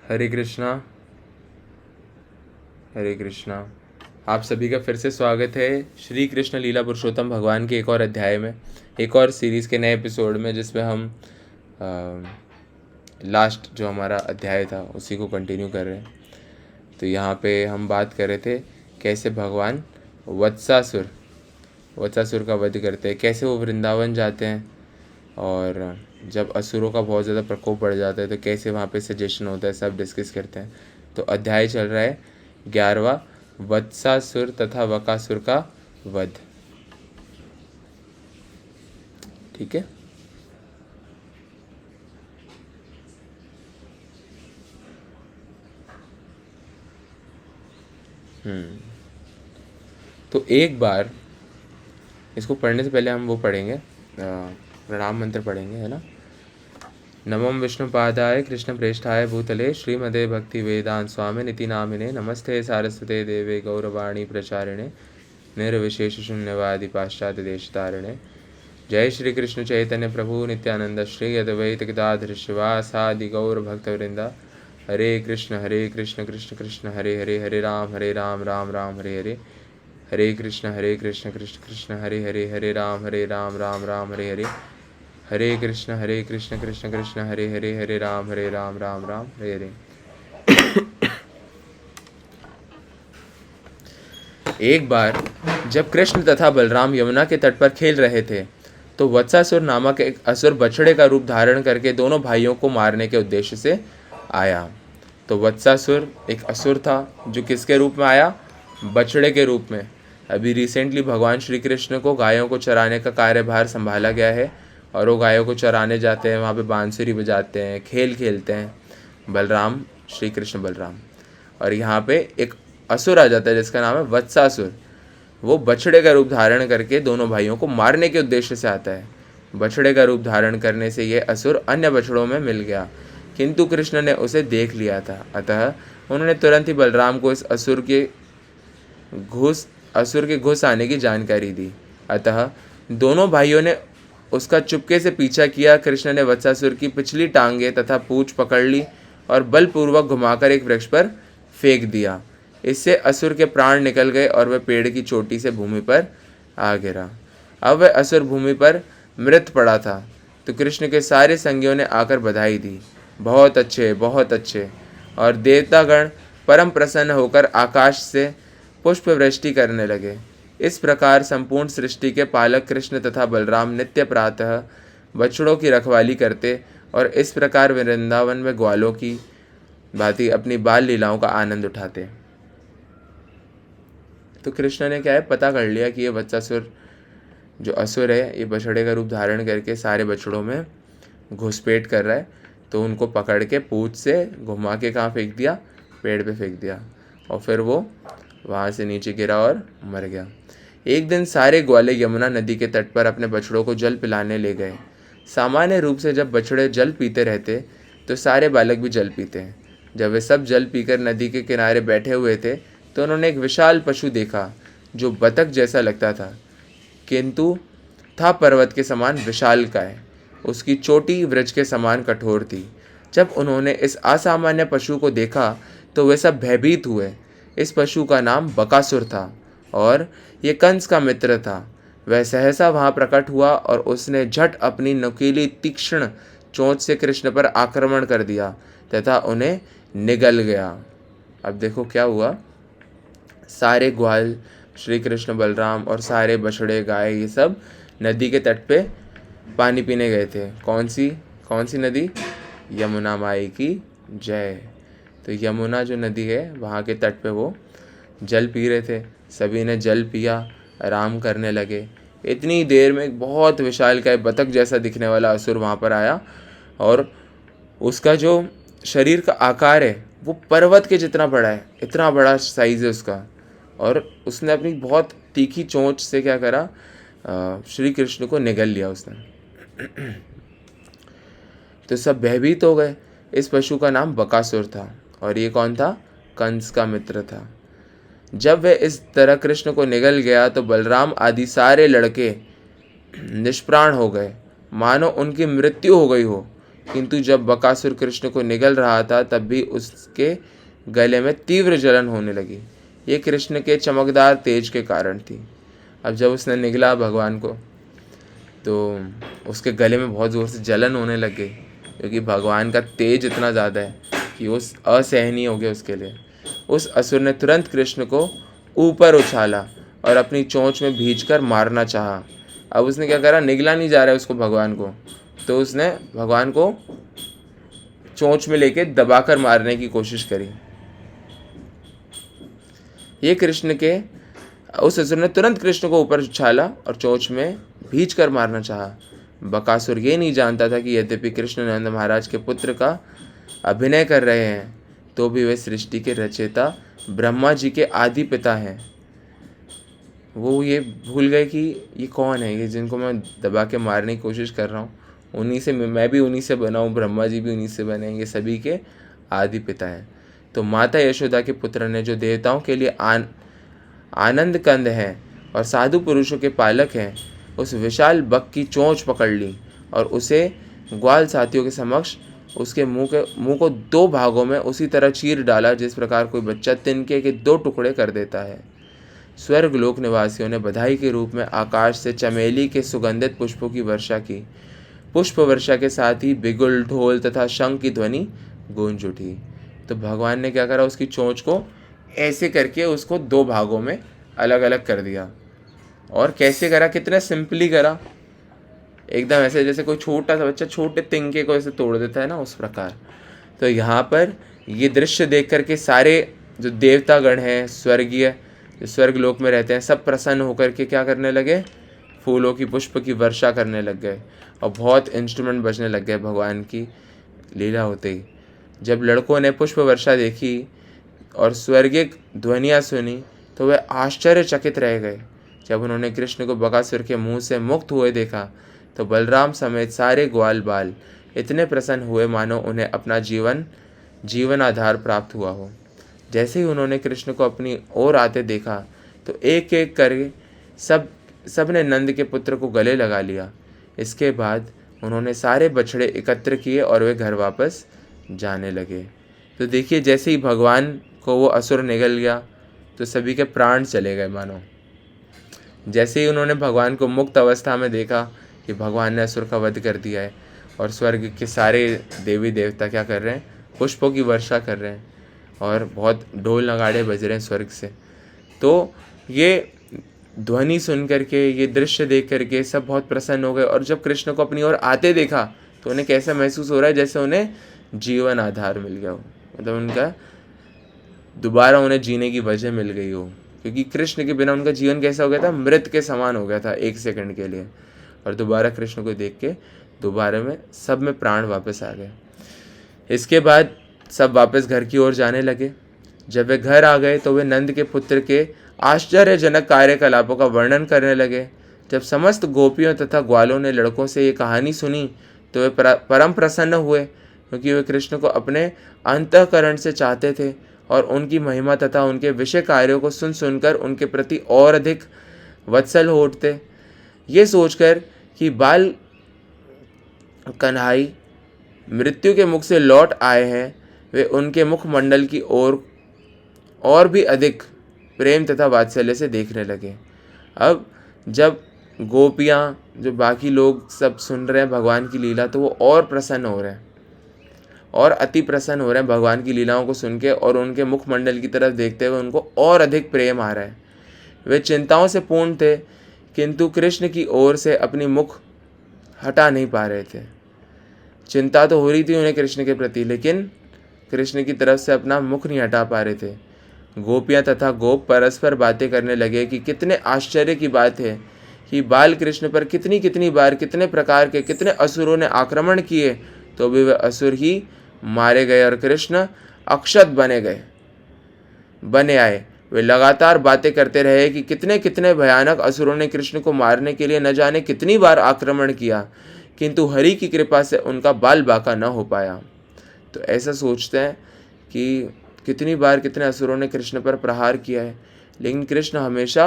हरे कृष्णा। हरे कृष्णा। आप सभी का फिर से स्वागत है श्री कृष्ण लीला पुरुषोत्तम भगवान के एक और अध्याय में, एक और सीरीज़ के नए एपिसोड में, जिसमें हम लास्ट जो हमारा अध्याय था उसी को कंटिन्यू कर रहे हैं। तो यहाँ पे हम बात कर रहे थे कैसे भगवान वत्सासुर का वध करते हैं, कैसे वो वृंदावन जाते हैं, और जब असुरों का बहुत ज़्यादा प्रकोप बढ़ जाता है तो कैसे वहाँ पे सजेशन होता है, सब डिस्कस करते हैं। तो अध्याय चल रहा है 11वां, वत्सासुर तथा बकासुर का वध। ठीक है। तो एक बार इसको पढ़ने से पहले हम वो पढ़ेंगे, प्रणाम मंत्र पढ़ेंगे, है ना। नमों विष्णुपादाय कृष्णप्रेष्ठाय भूतले श्रीमदे भक्ति वेदांत स्वामी निति नामिने नमस्ते सारस्वते देवे गौरवाणी प्रचारिणे निर्विशेष शून्यवादी पाश्चात्य देशतारिणे। जय श्री कृष्ण चैतन्य प्रभु नित्यानंद श्री अद्वैत गदाधर शिवासादि गौर भक्तवृंदा। हरे कृष्ण कृष्ण कृष्ण हरे हरे, हरे राम राम राम हरे हरे, हरे कृष्ण कृष्ण कृष्ण हरे हरे, हरे राम राम राम हरे हरे, हरे कृष्ण कृष्ण कृष्ण हरे हरे, हरे राम राम राम हरे हरे। एक बार जब कृष्ण तथा बलराम यमुना के तट पर खेल रहे थे तो वत्सासुर नामक एक असुर बछड़े का रूप धारण करके दोनों भाइयों को मारने के उद्देश्य से आया। तो वत्सासुर एक असुर था जो किसके रूप में आया? बछड़े के रूप में। अभी रिसेंटली भगवान श्री कृष्ण को गायों को चराने का कार्यभार संभाला गया है और वो गायों को चराने जाते हैं, वहाँ पे बांसुरी बजाते हैं, खेल खेलते हैं बलराम, श्री कृष्ण बलराम। और यहाँ पे एक असुर आ जाता है जिसका नाम है वत्सासुर। वो बछड़े का रूप धारण करके दोनों भाइयों को मारने के उद्देश्य से आता है। बछड़े का रूप धारण करने से ये असुर अन्य बछड़ों में मिल गया, किंतु कृष्ण ने उसे देख लिया था, अतः उन्होंने तुरंत ही बलराम को इस असुर के घुस आने की जानकारी दी। अतः दोनों भाइयों ने उसका चुपके से पीछा किया। कृष्ण ने वत्सासुर की पिछली टांगे तथा पूंछ पकड़ ली और बलपूर्वक घुमाकर एक वृक्ष पर फेंक दिया। इससे असुर के प्राण निकल गए और वह पेड़ की चोटी से भूमि पर आ गिरा। अब वह असुर भूमि पर मृत पड़ा था। तो कृष्ण के सारे संगियों ने आकर बधाई दी, बहुत अच्छे बहुत अच्छे। और देवतागण परम प्रसन्न होकर आकाश से पुष्प वृष्टि करने लगे। इस प्रकार संपूर्ण सृष्टि के पालक कृष्ण तथा बलराम नित्य प्रातः बछड़ों की रखवाली करते और इस प्रकार वृंदावन में ग्वालों की भांति अपनी बाल लीलाओं का आनंद उठाते। तो कृष्ण ने क्या है, पता कर लिया कि ये वत्सासुर जो असुर है ये बछड़े का रूप धारण करके सारे बछड़ों में घुसपैठ कर रहा है। तो उनको पकड़ के पूंछ से घुमा के कहाँ फेंक दिया? पेड़ पे फेंक दिया, और फिर वो वहाँ से नीचे गिरा और मर गया। एक दिन सारे ग्वाले यमुना नदी के तट पर अपने बछड़ों को जल पिलाने ले गए। सामान्य रूप से जब बछड़े जल पीते रहते तो सारे बालक भी जल पीते हैं। जब वे सब जल पीकर नदी के किनारे बैठे हुए थे तो उन्होंने एक विशाल पशु देखा जो बतख जैसा लगता था, किंतु था पर्वत के समान विशालकाय। उसकी चोटी वृक्ष के समान कठोर थी। जब उन्होंने इस असामान्य पशु को देखा तो वे सब भयभीत हुए। इस पशु का नाम बकासुर था और ये कंस का मित्र था। वह सहसा वहाँ प्रकट हुआ और उसने झट अपनी नुकीली तीक्ष्ण चोंच से कृष्ण पर आक्रमण कर दिया तथा उन्हें निगल गया। अब देखो क्या हुआ, सारे ग्वाल, श्री कृष्ण बलराम और सारे बछड़े गाय ये सब नदी के तट पे पानी पीने गए थे। कौन सी नदी? यमुना माई की जय। तो यमुना जो नदी है वहाँ के तट पे वो जल पी रहे थे। सभी ने जल पिया, आराम करने लगे। इतनी देर में एक बहुत विशालकाय बतख जैसा दिखने वाला असुर वहाँ पर आया और उसका जो शरीर का आकार है वो पर्वत के जितना बड़ा है, इतना बड़ा साइज है उसका। और उसने अपनी बहुत तीखी चोंच से क्या करा, श्री कृष्ण को निगल लिया उसने। तो सब भयभीत हो गए। इस पशु का नाम बकासुर था और ये कौन था? कंस का मित्र था। जब वह इस तरह कृष्ण को निगल गया तो बलराम आदि सारे लड़के निष्प्राण हो गए, मानो उनकी मृत्यु हो गई हो। किंतु जब बकासुर कृष्ण को निगल रहा था तब भी उसके गले में तीव्र जलन होने लगी। ये कृष्ण के चमकदार तेज के कारण थी। अब जब उसने निगला भगवान को तो उसके गले में बहुत ज़ोर से जलन होने लग गई, क्योंकि भगवान का तेज इतना ज़्यादा है कि वो असहनीय हो गया उसके लिए। उस असुर ने तुरंत कृष्ण को ऊपर उछाला और अपनी चोंच में भींचकर मारना चाहा। अब उसने क्या करा, निगला नहीं जा रहा है उसको भगवान को, तो उसने भगवान को चोंच में लेके दबाकर मारने की कोशिश करी। ये कृष्ण के उस असुर ने तुरंत कृष्ण को ऊपर उछाला और चोंच में भींच कर मारना चाहा। बकासुर ये नहीं जानता था कि यद्यपि कृष्ण नंद महाराज के पुत्र का अभिनय कर रहे हैं तो भी वे सृष्टि के रचयिता ब्रह्मा जी के आदि पिता हैं। वो ये भूल गए कि ये कौन है, ये जिनको मैं दबा के मारने की कोशिश कर रहा हूँ, उन्हीं से मैं भी उन्हीं से बना हूँ, ब्रह्मा जी भी उन्हीं से बने हैं, ये सभी के आदि पिता हैं। तो माता यशोदा के पुत्र ने, जो देवताओं के लिए आनंद कंद हैं और साधु पुरुषों के पालक हैं, उस विशाल बक की चोंच पकड़ ली और उसे ग्वाल साथियों के समक्ष उसके मुंह को 2 भागों में उसी तरह चीर डाला जिस प्रकार कोई बच्चा तिनके के 2 टुकड़े कर देता है। स्वर्ग लोक निवासियों ने बधाई के रूप में आकाश से चमेली के सुगंधित पुष्पों की वर्षा की। पुष्प वर्षा के साथ ही बिगुल, ढोल तथा शंख की ध्वनि गूंज उठी। तो भगवान ने क्या करा, उसकी चोंच को ऐसे करके उसको 2 भागों में अलग अलग कर दिया। और कैसे करा, कितना सिंपली करा, एकदम ऐसे जैसे कोई छोटा सा बच्चा छोटे तिनके को ऐसे तोड़ देता है ना, उस प्रकार। तो यहाँ पर ये दृश्य देख करके सारे जो देवतागण हैं, स्वर्गीय जो स्वर्ग लोक में रहते हैं, सब प्रसन्न होकर के क्या करने लगे, फूलों की पुष्प की वर्षा करने लग गए और बहुत इंस्ट्रूमेंट बजने लग गए भगवान की लीला होते ही। जब लड़कों ने पुष्प वर्षा देखी और स्वर्गिक ध्वनियाँ सुनी तो वे आश्चर्यचकित रह गए। जब उन्होंने कृष्ण को बकासुर के मुंह से मुक्त हुए देखा तो बलराम समेत सारे ग्वाल बाल इतने प्रसन्न हुए मानो उन्हें अपना जीवन आधार प्राप्त हुआ हो। जैसे ही उन्होंने कृष्ण को अपनी ओर आते देखा तो एक एक करके सब ने नंद के पुत्र को गले लगा लिया। इसके बाद उन्होंने सारे बछड़े एकत्र किए और वे घर वापस जाने लगे। तो देखिए, जैसे ही भगवान को वो असुर निगल गया तो सभी के प्राण चले गए मानो। जैसे ही उन्होंने भगवान को मुक्त अवस्था में देखा कि भगवान ने असुर का वध कर दिया है और स्वर्ग के सारे देवी देवता क्या कर रहे हैं, पुष्पों की वर्षा कर रहे हैं और बहुत ढोल नगाड़े बज रहे हैं स्वर्ग से। तो ये ध्वनि सुन करके, ये दृश्य देख करके सब बहुत प्रसन्न हो गए। और जब कृष्ण को अपनी ओर आते देखा तो उन्हें कैसा महसूस हो रहा है, जैसे उन्हें जीवन आधार मिल गया हो, मतलब उनका दोबारा उन्हें जीने की वजह मिल गई हो। क्योंकि कृष्ण के बिना उनका जीवन कैसा हो गया था, मृत के समान हो गया था 1 सेकंड के लिए। और दोबारा कृष्ण को देख के दोबारा में सब में प्राण वापस आ गए। इसके बाद सब वापस घर की ओर जाने लगे। जब वे घर आ गए तो वे नंद के पुत्र के आश्चर्यजनक कार्यकलापों का वर्णन करने लगे। जब समस्त गोपियों तथा ग्वालों ने लड़कों से ये कहानी सुनी तो वे परम प्रसन्न हुए, क्योंकि वे कृष्ण को अपने अंतःकरण से चाहते थे और उनकी महिमा तथा उनके विषय कार्यों को सुनकर उनके प्रति और अधिक वत्सल हो उठते। ये सोचकर कि बाल कन्हाई मृत्यु के मुख से लौट आए हैं, वे उनके मुखमंडल की ओर और भी अधिक प्रेम तथा वात्सल्य से देखने लगे। अब जब गोपियाँ, जो बाकी लोग सब सुन रहे हैं भगवान की लीला, तो वो और प्रसन्न हो रहे हैं और अति प्रसन्न हो रहे हैं भगवान की लीलाओं को सुन के, और उनके मुखमंडल की तरफ देखते हुए उनको और अधिक प्रेम आ रहा है। वे चिंताओं से पूर्ण थे किंतु कृष्ण की ओर से अपनी मुख हटा नहीं पा रहे थे। चिंता तो हो रही थी उन्हें कृष्ण के प्रति, लेकिन कृष्ण की तरफ से अपना मुख नहीं हटा पा रहे थे। गोपियाँ तथा गोप परस्पर बातें करने लगे कि कितने आश्चर्य की बात है कि बाल कृष्ण पर कितनी कितनी बार कितने प्रकार के कितने असुरों ने आक्रमण किए तो भी वे असुर ही मारे गए और कृष्ण अक्षत बने आए। वे लगातार बातें करते रहे कि कितने कितने भयानक असुरों ने कृष्ण को मारने के लिए न जाने कितनी बार आक्रमण किया, किंतु हरि की कृपा से उनका बाल बाका न हो पाया। तो ऐसा सोचते हैं कि कितनी बार कितने असुरों ने कृष्ण पर प्रहार किया है, लेकिन कृष्ण हमेशा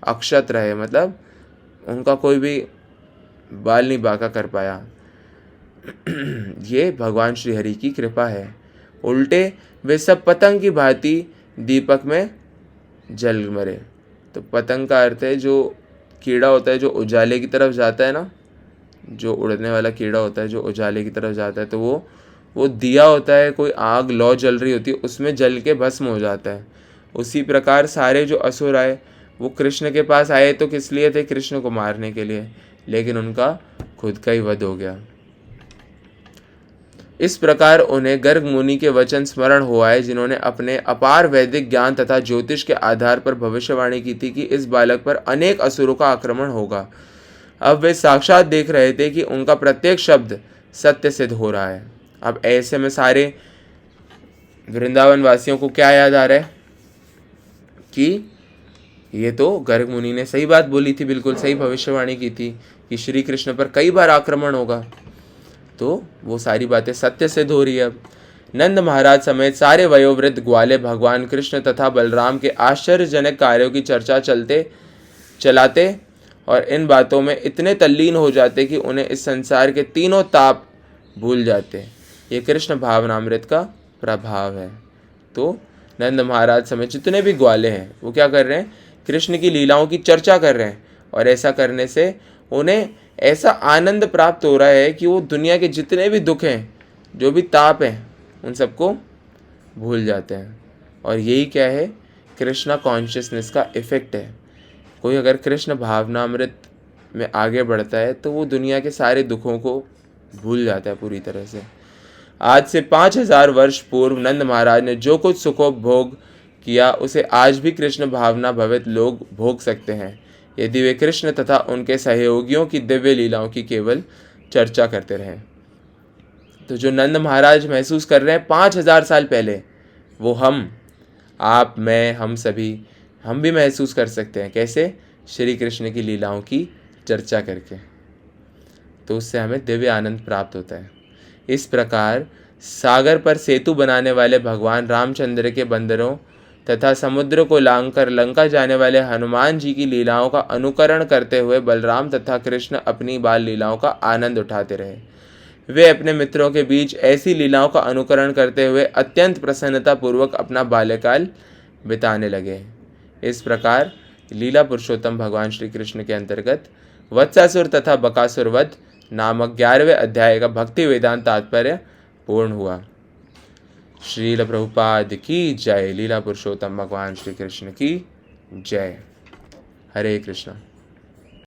अक्षत रहे, मतलब उनका कोई भी बाल नहीं बाका कर पाया। ये भगवान श्री हरि की कृपा है। उल्टे वे सब पतंग की भांति दीपक में जल मरे। तो पतंग का अर्थ है जो कीड़ा होता है जो उजाले की तरफ जाता है ना, जो उड़ने वाला कीड़ा होता है जो उजाले की तरफ जाता है, तो वो दिया होता है, कोई आग लौ जल रही होती है, उसमें जल के भस्म हो जाता है। उसी प्रकार सारे जो असुर आए वो कृष्ण के पास आए तो किस लिए थे? कृष्ण को मारने के लिए, लेकिन उनका खुद का ही वध हो गया। इस प्रकार उन्हें गर्ग मुनि के वचन स्मरण हो आए, जिन्होंने अपने अपार वैदिक ज्ञान तथा ज्योतिष के आधार पर भविष्यवाणी की थी कि इस बालक पर अनेक असुरों का आक्रमण होगा। अब वे साक्षात देख रहे थे कि उनका प्रत्येक शब्द सत्य सिद्ध हो रहा है। अब ऐसे में सारे वृंदावन वासियों को क्या याद आ रहा है कि ये तो गर्ग मुनि ने सही बात बोली थी, बिल्कुल सही भविष्यवाणी की थी कि श्री कृष्ण पर कई बार आक्रमण होगा। तो वो सारी बातें सत्य सिद्ध हो रही है। अब नंद महाराज समेत सारे वयोवृद्ध ग्वाले भगवान कृष्ण तथा बलराम के आश्चर्यजनक कार्यों की चर्चा चलाते और इन बातों में इतने तल्लीन हो जाते कि उन्हें इस संसार के तीनों ताप भूल जाते। ये कृष्ण भावनामृत का प्रभाव है। तो नंद महाराज समेत जितने भी ग्वाले हैं वो क्या कर रहे हैं? कृष्ण की लीलाओं की चर्चा कर रहे हैं, और ऐसा करने से उन्हें ऐसा आनंद प्राप्त हो रहा है कि वो दुनिया के जितने भी दुख हैं, जो भी ताप हैं, उन सबको भूल जाते हैं। और यही क्या है? कृष्णा कॉन्शियसनेस का इफ़ेक्ट है। कोई अगर कृष्ण भावनामृत में आगे बढ़ता है तो वो दुनिया के सारे दुखों को भूल जाता है पूरी तरह से। आज से 5000 वर्ष पूर्व नंद महाराज ने जो कुछ सुखोपभोग किया उसे आज भी कृष्ण भावना भवित लोग भोग सकते हैं, यदि वे कृष्ण तथा उनके सहयोगियों की दिव्य लीलाओं की केवल चर्चा करते रहें। तो जो नंद महाराज महसूस कर रहे हैं 5000 साल पहले, वो हम, आप, मैं, हम भी महसूस कर सकते हैं। कैसे? श्री कृष्ण की लीलाओं की चर्चा करके। तो उससे हमें दिव्य आनंद प्राप्त होता है। इस प्रकार सागर पर सेतु बनाने वाले भगवान रामचंद्र के बंदरों तथा समुद्र को लांघकर लंका जाने वाले हनुमान जी की लीलाओं का अनुकरण करते हुए बलराम तथा कृष्ण अपनी बाल लीलाओं का आनंद उठाते रहे। वे अपने मित्रों के बीच ऐसी लीलाओं का अनुकरण करते हुए अत्यंत प्रसन्नता पूर्वक अपना बाल्यकाल बिताने लगे। इस प्रकार लीला पुरुषोत्तम भगवान श्री कृष्ण के अंतर्गत वत्सासुर तथा बकासुर वध नामक 11वें अध्याय का भक्ति वेदांत तात्पर्य पूर्ण हुआ। श्रील प्रभुपाद की जय। लीला पुरुषोत्तम भगवान श्री कृष्ण की जय। हरे कृष्ण।